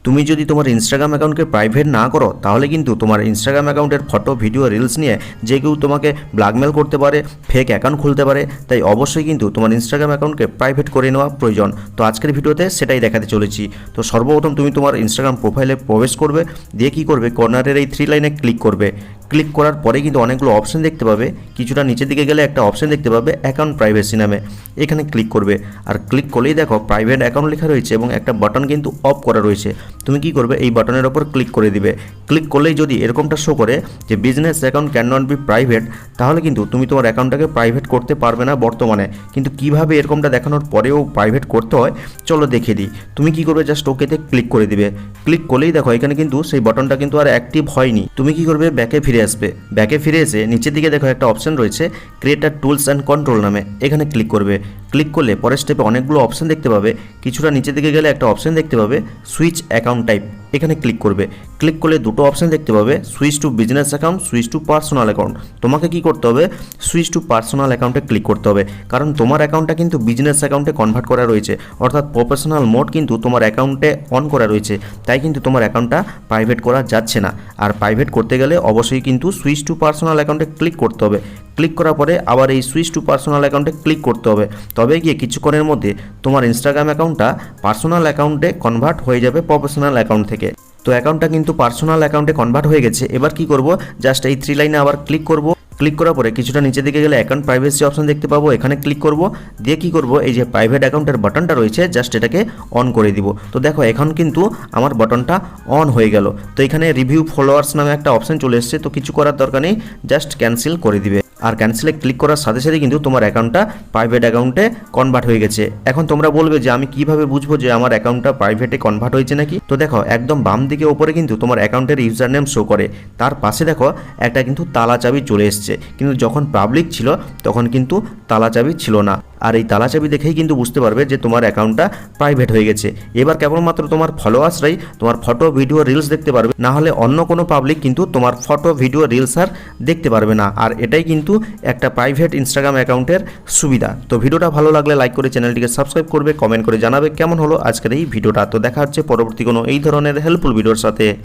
তুমি যদি তোমার ইনস্টাগ্রাম অ্যাকাউন্টকে প্রাইভেট না করো তাহলে কিন্তু তোমার ইনস্টাগ্রাম অ্যাকাউন্টের ফটো ভিডিও রিলস নিয়ে যে কেউ তোমাকে ব্ল্যাকমেল করতে পারে, ফেক অ্যাকাউন্ট খুলতে পারে। তাই অবশ্যই কিন্তু তোমার ইনস্টাগ্রাম অ্যাকাউন্টকে প্রাইভেট করে নেওয়া প্রয়োজন। তো আজকের ভিডিওতে সেটাই দেখাতে চলেছি। তো সর্বপ্রথম তুমি তোমার ইনস্টাগ্রাম প্রোফাইলে প্রবেশ করবে, দিয়ে কী করবে, কর্নারের এই 3 লাইনে ক্লিক করবে। ক্লিক করার পরে কিন্তু অনেকগুলো অপশন দেখতে পাবে। কিছুটা নিচের দিকে গেলে একটা অপশন দেখতে পাবে অ্যাকাউন্ট প্রাইভেসি নামে, এখানে ক্লিক করবে। আর ক্লিক করলেই দেখো প্রাইভেট অ্যাকাউন্ট লেখা রয়েছে এবং একটা বাটন কিন্তু অফ করা রয়েছে। তুমি কি করবে, এই বাটনের ওপর ক্লিক করে দিবে। ক্লিক করলেই যদি এরকমটা শো করে যে business account can not be private, তাহলে কিন্তু তুমি তোমার অ্যাকাউন্টটাকে প্রাইভেট করতে পারবে না বর্তমানে। কিন্তু কিভাবে এরকমটা দেখানোর পরেও প্রাইভেট করতে হয় চলো দেখে দিই। তুমি কি করবে, জাস্ট ওকেতে ক্লিক করে দিবে। ক্লিক করলেই দেখো এখানে কিন্তু সেই বাটনটা কিন্তু আর অ্যাক্টিভ হয়নি। তুমি কি করবে, ব্যাকে ফিরে আসবে। ব্যাকে ফিরে এসে নিচের দিকে দেখো একটা অপশন রয়েছে ক্রিয়েটার টুলস অ্যান্ড কন্ট্রোল নামে, এখানে ক্লিক করবে। ক্লিক করলে পরের স্টেপে অনেকগুলো অপশন দেখতে পাবে। কিছুটা নিচের দিকে গেলে একটা অপশন দেখতে পাবে সুইচ অ্যাকাউন্ট টাইপ, এখানে ক্লিক করবে। ক্লিক করলে দুটো অপশন দেখতে পাবে switch to business account, switch to personal account. তোমাকে কি করতে হবে, সুইচ টু পার্সোনাল অ্যাকাউন্টে ক্লিক করতে হবে, কারণ তোমার অ্যাকাউন্টটা কিন্তু বিজনেস অ্যাকাউন্টে কনভার্ট করা রয়েছে, অর্থাৎ প্রফেশনাল মোড কিন্তু তোমার অ্যাকাউন্টে অন করা রয়েছে। তাই কিন্তু তোমার অ্যাকাউন্টটা প্রাইভেট করা যাচ্ছে না। আর প্রাইভেট করতে গেলে অবশ্যই কিন্তু সুইচ টু পার্সোনাল অ্যাকাউন্টে ক্লিক করতে হবে। ক্লিক করার পরে আবার এই সুইচ টু পার্সোনাল অ্যাকাউন্টে ক্লিক করতে হবে। তবে গিয়ে কিছুক্ষণের মধ্যে তোমার ইনস্টাগ্রাম অ্যাকাউন্টটা পার্সোনাল অ্যাকাউন্টে কনভার্ট হয়ে যাবে প্রফেশনাল অ্যাকাউন্ট থেকে। তো অ্যাকাউন্টটা কিন্তু পার্সোনাল অ্যাকাউন্টে কনভার্ট হয়ে গেছে। এবার কি করব, জাস্ট এই 3 লাইনে আবার ক্লিক করব। ক্লিক করার পরে কিছুটা নিচে দিকে গেলে অ্যাকাউন্ট প্রাইভেসি অপশন দেখতে পাবো, এখানে ক্লিক করব। দিয়ে কি করব, এই যে প্রাইভেট অ্যাকাউন্টের বাটনটা রয়েছে জাস্ট এটাকে অন করে দিব। তো দেখো এখন কিন্তু আমার বাটনটা অন হয়ে গেল। তো এখানে রিভিউ ফলোয়ার্স নামে একটা অপশন চলে এসেছে, তো কিছু করার দরকার নেই, জাস্ট ক্যান্সেল করে দিবে। আর ক্যান্সেলে ক্লিক করার সাথে সাথে কিন্তু তোমার অ্যাকাউন্টটা প্রাইভেট অ্যাকাউন্টে কনভার্ট হয়ে গেছে। এখন তোমরা বলবে যে আমি কিভাবে বুঝবো যে আমার অ্যাকাউন্টটা প্রাইভেটে কনভার্ট হয়েছে নাকি। তো দেখো একদম বাম দিকে ওপরে কিন্তু তোমার অ্যাকাউন্টের ইউজার নেম শো করে, তার পাশে দেখো একটা কিন্তু তালা চাবি চলে এসছে। কিন্তু যখন পাবলিক ছিল তখন কিন্তু তালা চাবি ছিল না। আর এই তালা চাবি দেখেই কিন্তু বুঝতে পারবে যে তোমার অ্যাকাউন্টটা প্রাইভেট হয়ে গেছে। এবার কেবলমাত্র তোমার ফলোয়ার্সরাই তোমার ফটো ভিডিও রিলস দেখতে পারবে, না হলে অন্য কোনো পাবলিক কিন্তু তোমার ফটো ভিডিও রিলস আর দেখতে পারবে না। আর এটাই কিন্তু একটা প্রাইভেট ইনস্টাগ্রাম অ্যাকাউন্টের সুবিধা। তো ভিডিওটা ভালো লাগলে লাইক করে চ্যানেলটিকে সাবস্ক্রাইব করবে, কমেন্ট করে জানাবে কেমন হলো আজকের এই ভিডিওটা। তো দেখা হচ্ছে পরবর্তী কোনো এই ধরনের হেল্পফুল ভিডিওর সাথে।